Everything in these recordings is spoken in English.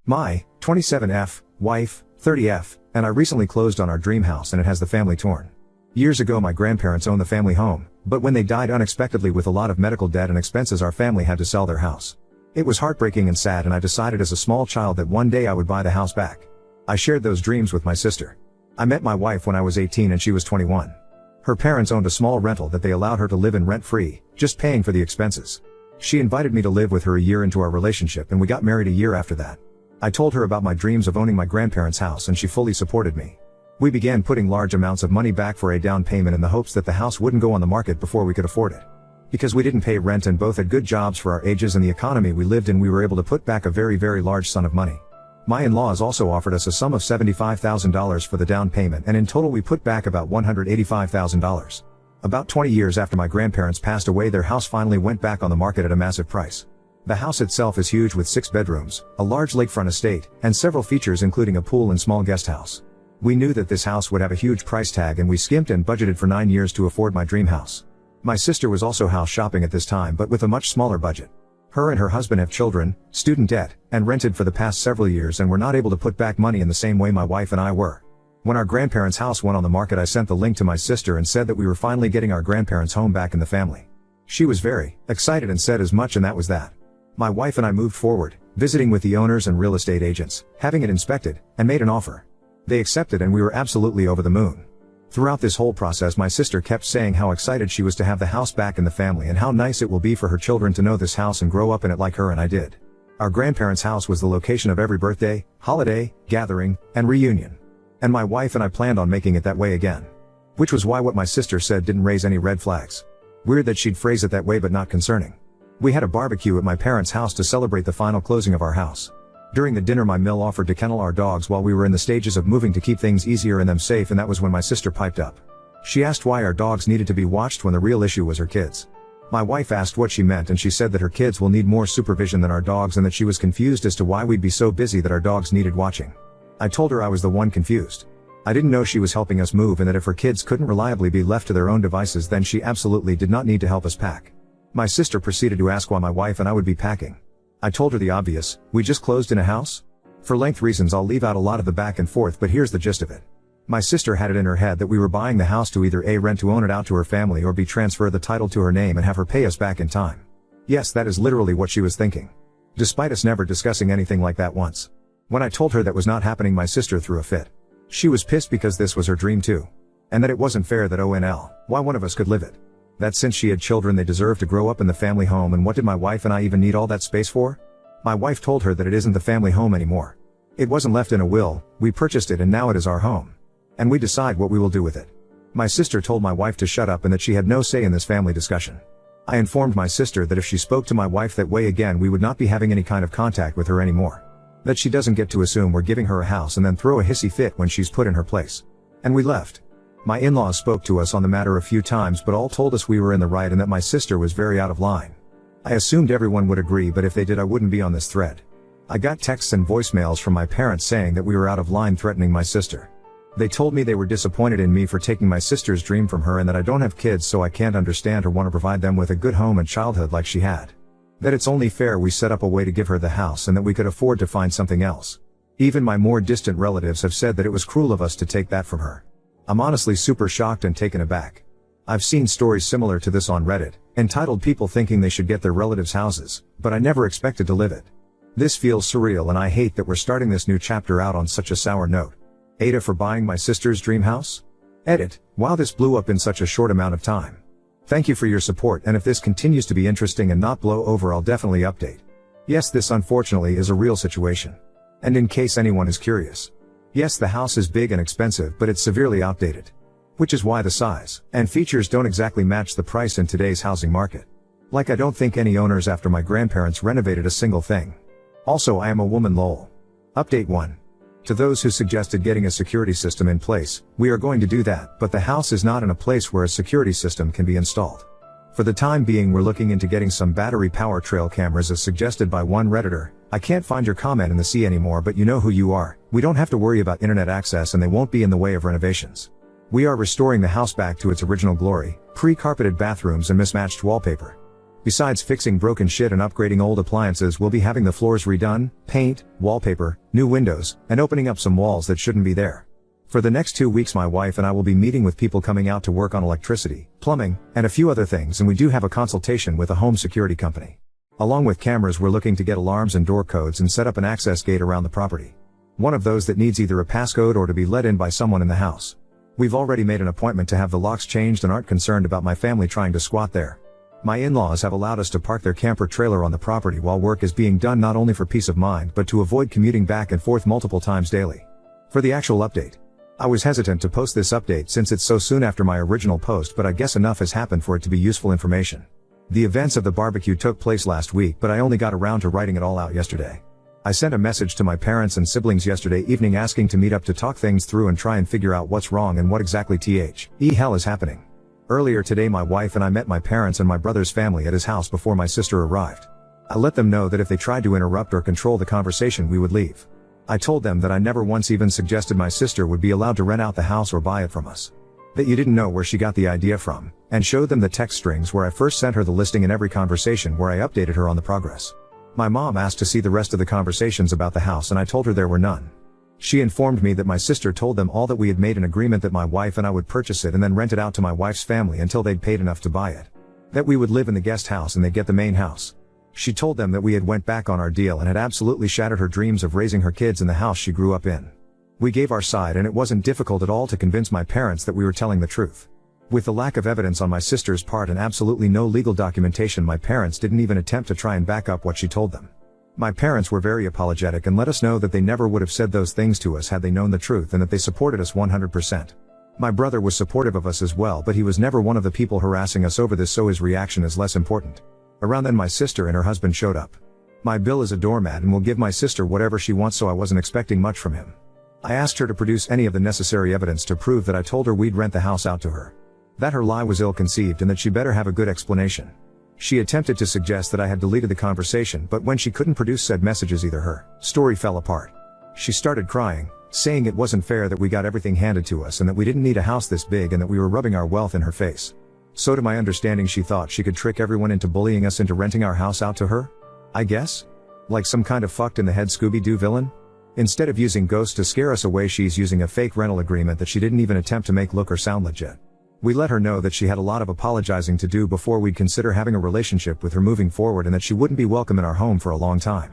My 27F, wife, 30F, and I recently closed on our dream house and it has the family torn. Years ago my grandparents owned the family home, but when they died unexpectedly with a lot of medical debt and expenses our family had to sell their house. It was heartbreaking and sad and I decided as a small child that one day I would buy the house back. I shared those dreams with my sister. I met my wife when I was 18 and she was 21. Her parents owned a small rental that they allowed her to live in rent-free, just paying for the expenses. She invited me to live with her a year into our relationship and we got married a year after that. I told her about my dreams of owning my grandparents' house and she fully supported me. We began putting large amounts of money back for a down payment in the hopes that the house wouldn't go on the market before we could afford it. Because we didn't pay rent and both had good jobs for our ages and the economy we lived in, we were able to put back a very large sum of money. My in-laws also offered us a sum of $75,000 for the down payment and in total we put back about $185,000. About 20 years after my grandparents passed away their house finally went back on the market at a massive price. The house itself is huge with 6 bedrooms, a large lakefront estate, and several features including a pool and small guest house. We knew that this house would have a huge price tag and we skimped and budgeted for 9 years to afford my dream house. My sister was also house shopping at this time but with a much smaller budget. Her and her husband have children, student debt, and rented for the past several years and were not able to put back money in the same way my wife and I were. When our grandparents' house went on the market I sent the link to my sister and said that we were finally getting our grandparents' home back in the family. She was very excited and said as much and that was that. My wife and I moved forward, visiting with the owners and real estate agents, having it inspected, and made an offer. They accepted and we were absolutely over the moon. Throughout this whole process my sister kept saying how excited she was to have the house back in the family and how nice it will be for her children to know this house and grow up in it like her and I did. Our grandparents' house was the location of every birthday, holiday, gathering, and reunion. And my wife and I planned on making it that way again. Which was why what my sister said didn't raise any red flags. Weird that she'd phrase it that way but not concerning. We had a barbecue at my parents' house to celebrate the final closing of our house. During the dinner my mill offered to kennel our dogs while we were in the stages of moving to keep things easier and them safe, and that was when my sister piped up. She asked why our dogs needed to be watched when the real issue was her kids. My wife asked what she meant and she said that her kids will need more supervision than our dogs and that she was confused as to why we'd be so busy that our dogs needed watching. I told her I was the one confused. I didn't know she was helping us move and that if her kids couldn't reliably be left to their own devices then she absolutely did not need to help us pack. My sister proceeded to ask why my wife and I would be packing. I told her the obvious, we just closed in a house? For length reasons I'll leave out a lot of the back and forth but here's the gist of it. My sister had it in her head that we were buying the house to either A, rent to own it out to her family, or B, transfer the title to her name and have her pay us back in time. Yes, that is literally what she was thinking. Despite us never discussing anything like that once. When I told her that was not happening my sister threw a fit. She was pissed because this was her dream too. And that it wasn't fair that why one of us could live it. That since she had children they deserved to grow up in the family home, and what did my wife and I even need all that space for? My wife told her that it isn't the family home anymore. It wasn't left in a will, we purchased it and now it is our home. And we decide what we will do with it. My sister told my wife to shut up and that she had no say in this family discussion. I informed my sister that if she spoke to my wife that way again we would not be having any kind of contact with her anymore. That she doesn't get to assume we're giving her a house and then throw a hissy fit when she's put in her place. And we left. My in-laws spoke to us on the matter a few times but all told us we were in the right and that my sister was very out of line. I assumed everyone would agree, but if they did I wouldn't be on this thread. I got texts and voicemails from my parents saying that we were out of line, threatening my sister. They told me they were disappointed in me for taking my sister's dream from her and that I don't have kids so I can't understand or want to provide them with a good home and childhood like she had. That it's only fair we set up a way to give her the house and that we could afford to find something else. Even my more distant relatives have said that it was cruel of us to take that from her. I'm honestly super shocked and taken aback. I've seen stories similar to this on Reddit, entitled people thinking they should get their relatives' houses, but I never expected to live it. This feels surreal and I hate that we're starting this new chapter out on such a sour note. Ada for buying my sister's dream house? Edit, wow, this blew up in such a short amount of time. Thank you for your support, and if this continues to be interesting and not blow over I'll definitely update. Yes, this unfortunately is a real situation. And in case anyone is curious. Yes, the house is big and expensive but it's severely outdated. Which is why the size and features don't exactly match the price in today's housing market. Like I don't think any owners after my grandparents renovated a single thing. Also I am a woman lol. Update 1. To those who suggested getting a security system in place, we are going to do that, but the house is not in a place where a security system can be installed. For the time being we're looking into getting some battery power trail cameras as suggested by one Redditor. I can't find your comment in the sea anymore but you know who you are. We don't have to worry about internet access and they won't be in the way of renovations. We are restoring the house back to its original glory, pre-carpeted bathrooms and mismatched wallpaper. Besides fixing broken shit and upgrading old appliances, we'll be having the floors redone, paint, wallpaper, new windows, and opening up some walls that shouldn't be there. For the next 2 weeks my wife and I will be meeting with people coming out to work on electricity, plumbing, and a few other things, and we do have a consultation with a home security company. Along with cameras, we're looking to get alarms and door codes and set up an access gate around the property. One of those that needs either a passcode or to be let in by someone in the house. We've already made an appointment to have the locks changed and aren't concerned about my family trying to squat there. My in-laws have allowed us to park their camper trailer on the property while work is being done, not only for peace of mind but to avoid commuting back and forth multiple times daily. For the actual update. I was hesitant to post this update since it's so soon after my original post, but I guess enough has happened for it to be useful information. The events of the barbecue took place last week, but I only got around to writing it all out yesterday. I sent a message to my parents and siblings yesterday evening asking to meet up to talk things through and try and figure out what's wrong and what exactly the hell is happening. Earlier today my wife and I met my parents and my brother's family at his house before my sister arrived. I let them know that if they tried to interrupt or control the conversation we would leave. I told them that I never once even suggested my sister would be allowed to rent out the house or buy it from us. That you didn't know where she got the idea from, and showed them the text strings where I first sent her the listing and every conversation where I updated her on the progress. My mom asked to see the rest of the conversations about the house and I told her there were none. She informed me that my sister told them all that we had made an agreement that my wife and I would purchase it and then rent it out to my wife's family until they'd paid enough to buy it. That we would live in the guest house and they'd get the main house. She told them that we had went back on our deal and had absolutely shattered her dreams of raising her kids in the house she grew up in. We gave our side and it wasn't difficult at all to convince my parents that we were telling the truth. With the lack of evidence on my sister's part and absolutely no legal documentation, my parents didn't even attempt to try and back up what she told them. My parents were very apologetic and let us know that they never would have said those things to us had they known the truth, and that they supported us 100%. My brother was supportive of us as well, but he was never one of the people harassing us over this, so his reaction is less important. Around then my sister and her husband showed up. My Bill is a doormat and will give my sister whatever she wants, so I wasn't expecting much from him. I asked her to produce any of the necessary evidence to prove that I told her we'd rent the house out to her. That her lie was ill-conceived and that she better have a good explanation. She attempted to suggest that I had deleted the conversation, but when she couldn't produce said messages either, her story fell apart. She started crying, saying it wasn't fair that we got everything handed to us and that we didn't need a house this big and that we were rubbing our wealth in her face. So to my understanding she thought she could trick everyone into bullying us into renting our house out to her? I guess? Like some kind of fucked in the head Scooby-Doo villain? Instead of using ghosts to scare us away, she's using a fake rental agreement that she didn't even attempt to make look or sound legit. We let her know that she had a lot of apologizing to do before we'd consider having a relationship with her moving forward, and that she wouldn't be welcome in our home for a long time.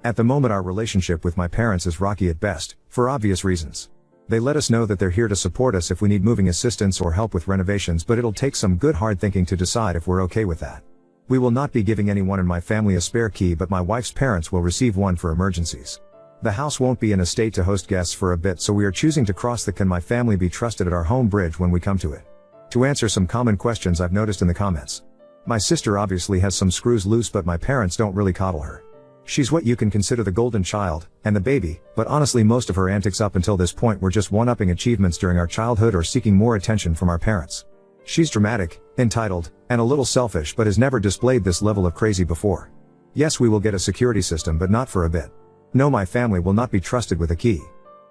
At the moment our relationship with my parents is rocky at best, for obvious reasons. They let us know that they're here to support us if we need moving assistance or help with renovations, but it'll take some good hard thinking to decide if we're okay with that. We will not be giving anyone in my family a spare key, but my wife's parents will receive one for emergencies. The house won't be in a state to host guests for a bit, so we are choosing to cross the "can my family be trusted at our home" bridge when we come to it. To answer some common questions I've noticed in the comments. My sister obviously has some screws loose, but my parents don't really coddle her. She's what you can consider the golden child, and the baby, but honestly most of her antics up until this point were just one-upping achievements during our childhood or seeking more attention from our parents. She's dramatic, entitled, and a little selfish, but has never displayed this level of crazy before. Yes, we will get a security system, but not for a bit. No, my family will not be trusted with a key.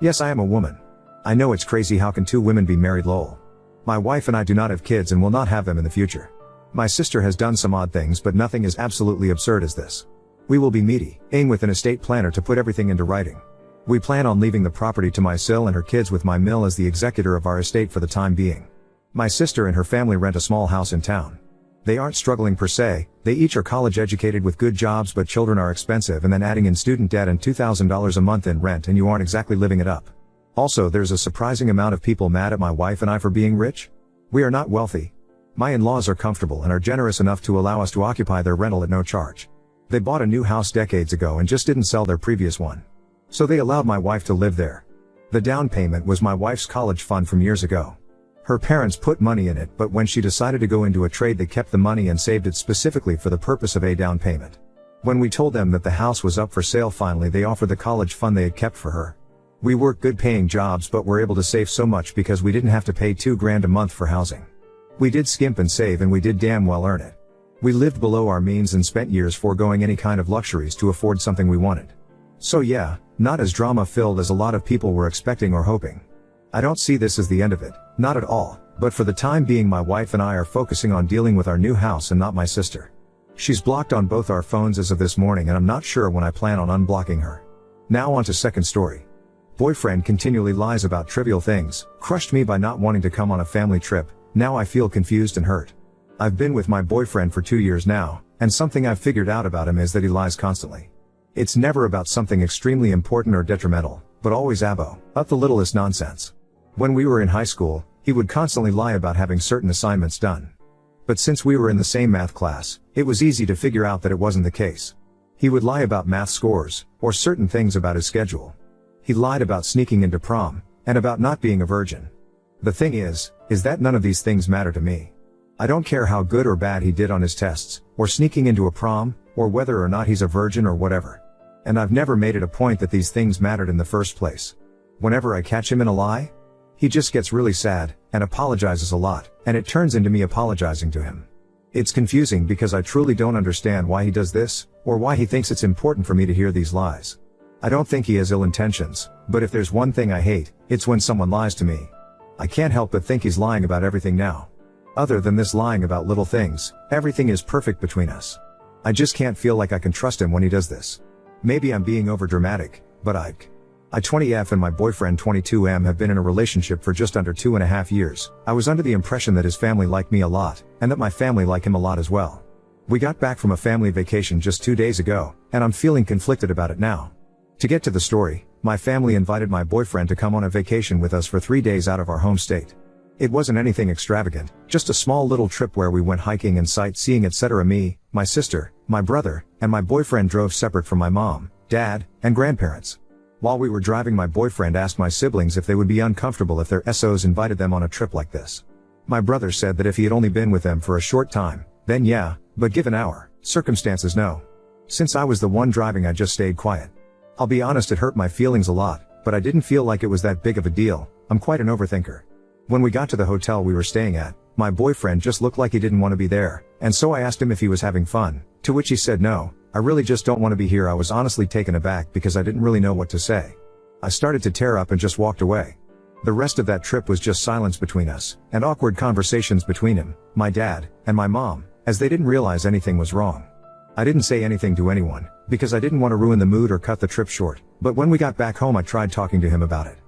Yes, I am a woman. I know it's crazy, how can two women be married, lol. My wife and I do not have kids and will not have them in the future. My sister has done some odd things, but nothing as absolutely absurd as this. We will be meeting with an estate planner to put everything into writing. We plan on leaving the property to my sil and her kids, with my mill as the executor of our estate for the time being. My sister and her family rent a small house in town. They aren't struggling per se, they each are college educated with good jobs, but children are expensive, and then adding in student debt and $2,000 a month in rent and you aren't exactly living it up. Also, there's a surprising amount of people mad at my wife and I for being rich. We are not wealthy. My in-laws are comfortable and are generous enough to allow us to occupy their rental at no charge. They bought a new house decades ago and just didn't sell their previous one. So they allowed my wife to live there. The down payment was my wife's college fund from years ago. Her parents put money in it, but when she decided to go into a trade they kept the money and saved it specifically for the purpose of a down payment. When we told them that the house was up for sale, finally they offered the college fund they had kept for her. We worked good paying jobs but were able to save so much because we didn't have to pay $2,000 a month for housing. We did skimp and save, and we did damn well earn it. We lived below our means and spent years foregoing any kind of luxuries to afford something we wanted. So yeah, not as drama filled as a lot of people were expecting or hoping. I don't see this as the end of it, not at all, but for the time being my wife and I are focusing on dealing with our new house and not my sister. She's blocked on both our phones as of this morning, and I'm not sure when I plan on unblocking her. Now on to second story. Boyfriend continually lies about trivial things, crushed me by not wanting to come on a family trip, now I feel confused and hurt. I've been with my boyfriend for 2 years now, and something I've figured out about him is that he lies constantly. It's never about something extremely important or detrimental, but always about the littlest nonsense. When we were in high school, he would constantly lie about having certain assignments done. But since we were in the same math class, it was easy to figure out that it wasn't the case. He would lie about math scores, or certain things about his schedule. He lied about sneaking into prom, and about not being a virgin. The thing is that none of these things matter to me. I don't care how good or bad he did on his tests, or sneaking into a prom, or whether or not he's a virgin or whatever. And I've never made it a point that these things mattered in the first place. Whenever I catch him in a lie, he just gets really sad, and apologizes a lot, and it turns into me apologizing to him. It's confusing because I truly don't understand why he does this, or why he thinks it's important for me to hear these lies. I don't think he has ill intentions, but if there's one thing I hate, it's when someone lies to me. I can't help but think he's lying about everything now. Other than this lying about little things, everything is perfect between us. I just can't feel like I can trust him when he does this. Maybe I'm being overdramatic, but I 20F and my boyfriend 22M have been in a relationship for just under 2.5 years. I was under the impression that his family liked me a lot, and that my family like him a lot as well. We got back from a family vacation just 2 days ago, and I'm feeling conflicted about it now. To get to the story, my family invited my boyfriend to come on a vacation with us for 3 days out of our home state. It wasn't anything extravagant, just a small little trip where we went hiking and sightseeing, etc. Me, my sister, my brother, and my boyfriend drove separate from my mom, dad, and grandparents. While we were driving, my boyfriend asked my siblings if they would be uncomfortable if their SOs invited them on a trip like this. My brother said that if he had only been with them for a short time, then yeah, but given our circumstances, no. Since I was the one driving, I just stayed quiet. I'll be honest, it hurt my feelings a lot, but I didn't feel like it was that big of a deal. I'm quite an overthinker. When we got to the hotel we were staying at, my boyfriend just looked like he didn't want to be there, and so I asked him if he was having fun, to which he said no, I really just don't want to be here. I was honestly taken aback because I didn't really know what to say. I started to tear up and just walked away. The rest of that trip was just silence between us, and awkward conversations between him, my dad, and my mom, as they didn't realize anything was wrong. I didn't say anything to anyone, because I didn't want to ruin the mood or cut the trip short, but when we got back home I tried talking to him about it.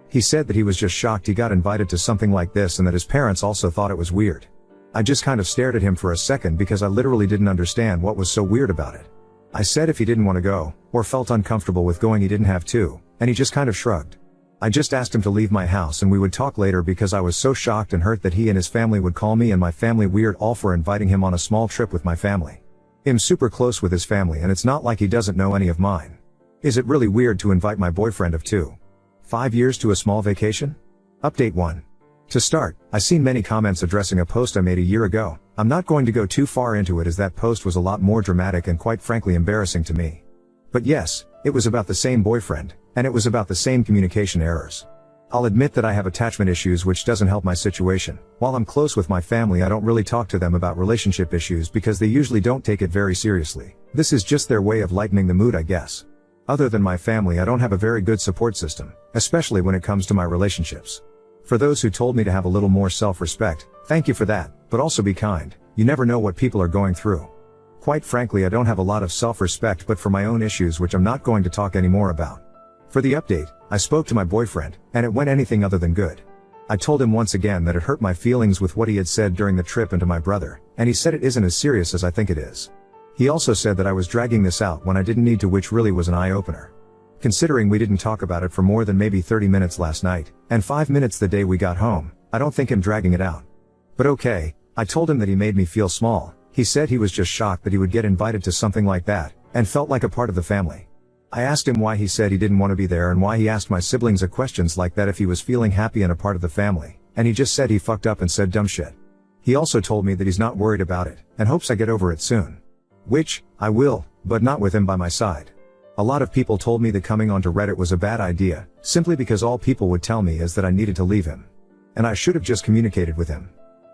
He said that he was just shocked he got invited to something like this and that his parents also thought it was weird. I just kind of stared at him for a second because I literally didn't understand what was so weird about it. I said if he didn't want to go, or felt uncomfortable with going, he didn't have to, and he just kind of shrugged. I just asked him to leave my house and we would talk later because I was so shocked and hurt that he and his family would call me and my family weird all for inviting him on a small trip with my family. I'm super close with his family and it's not like he doesn't know any of mine. Is it really weird to invite my boyfriend of 5 years to a small vacation? Update 1. To start, I seen many comments addressing a post I made a year ago. I'm not going to go too far into it as that post was a lot more dramatic and quite frankly embarrassing to me. But yes, it was about the same boyfriend, and it was about the same communication errors. I'll admit that I have attachment issues, which doesn't help my situation. While I'm close with my family, I don't really talk to them about relationship issues because they usually don't take it very seriously. This is just their way of lightening the mood, I guess. Other than my family, I don't have a very good support system, especially when it comes to my relationships. For those who told me to have a little more self-respect, thank you for that, but also be kind. You never know what people are going through. Quite frankly, I don't have a lot of self-respect but for my own issues, which I'm not going to talk anymore about. For the update, I spoke to my boyfriend, and it went anything other than good. I told him once again that it hurt my feelings with what he had said during the trip and to my brother, and he said it isn't as serious as I think it is. He also said that I was dragging this out when I didn't need to, which really was an eye-opener. Considering we didn't talk about it for more than maybe 30 minutes last night, and 5 minutes the day we got home, I don't think him dragging it out. But okay, I told him that he made me feel small. He said he was just shocked that he would get invited to something like that, and felt like a part of the family. I asked him why he said he didn't want to be there and why he asked my siblings a questions like that if he was feeling happy and a part of the family, and he just said he fucked up and said dumb shit. He also told me that he's not worried about it, and hopes I get over it soon. Which, I will, but not with him by my side. A lot of people told me that coming onto Reddit was a bad idea, simply because all people would tell me is that I needed to leave him. And I should have just communicated with him.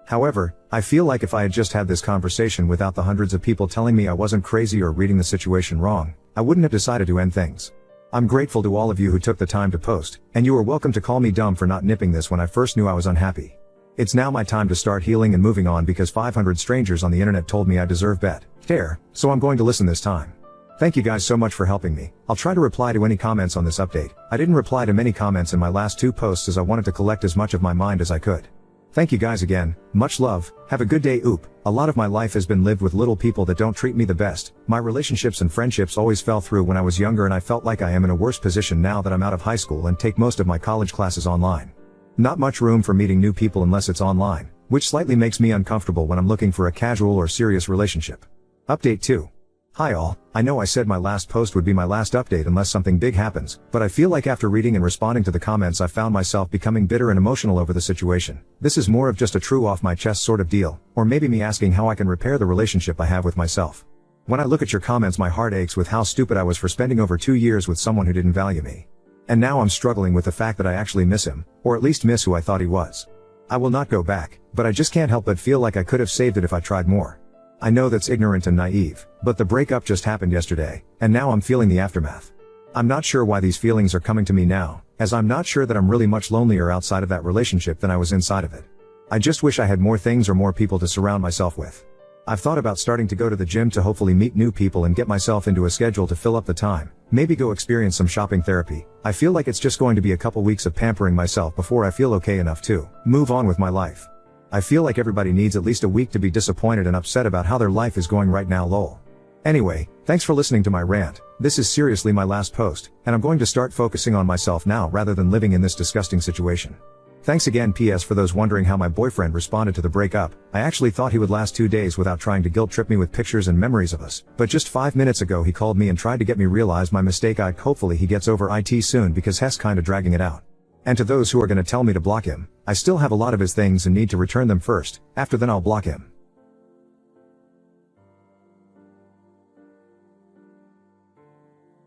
However, I feel like if I had just had this conversation without the hundreds of people telling me I wasn't crazy or reading the situation wrong, I wouldn't have decided to end things. I'm grateful to all of you who took the time to post, and you are welcome to call me dumb for not nipping this when I first knew I was unhappy. It's now my time to start healing and moving on because 500 strangers on the internet told me I deserve better, so I'm going to listen this time. Thank you guys so much for helping me. I'll try to reply to any comments on this update. I didn't reply to many comments in my last 2 posts as I wanted to collect as much of my mind as I could. Thank you guys again, much love, have a good day. A lot of my life has been lived with little people that don't treat me the best. My relationships and friendships always fell through when I was younger and I felt like I am in a worse position now that I'm out of high school and take most of my college classes online. Not much room for meeting new people unless it's online, which slightly makes me uncomfortable when I'm looking for a casual or serious relationship. Update 2. Hi all, I know I said my last post would be my last update unless something big happens, but I feel like after reading and responding to the comments I found myself becoming bitter and emotional over the situation. This is more of just a true off my chest sort of deal, or maybe me asking how I can repair the relationship I have with myself. When I look at your comments my heart aches with how stupid I was for spending over 2 years with someone who didn't value me. And now I'm struggling with the fact that I actually miss him, or at least miss who I thought he was. I will not go back, but I just can't help but feel like I could have saved it if I tried more. I know that's ignorant and naive, but the breakup just happened yesterday, and now I'm feeling the aftermath. I'm not sure why these feelings are coming to me now, as I'm not sure that I'm really much lonelier outside of that relationship than I was inside of it. I just wish I had more things or more people to surround myself with. I've thought about starting to go to the gym to hopefully meet new people and get myself into a schedule to fill up the time, maybe go experience some shopping therapy. I feel like it's just going to be a couple weeks of pampering myself before I feel okay enough to move on with my life. I feel like everybody needs at least a week to be disappointed and upset about how their life is going right now, lol. Anyway, thanks for listening to my rant. This is seriously my last post, and I'm going to start focusing on myself now rather than living in this disgusting situation. Thanks again. PS for those wondering how my boyfriend responded to the breakup, I actually thought he would last 2 days without trying to guilt trip me with pictures and memories of us, but just 5 minutes ago he called me and tried to get me realize my mistake. Hopefully he gets over it soon because he's kinda dragging it out. And to those who are gonna tell me to block him, I still have a lot of his things and need to return them first, after then I'll block him.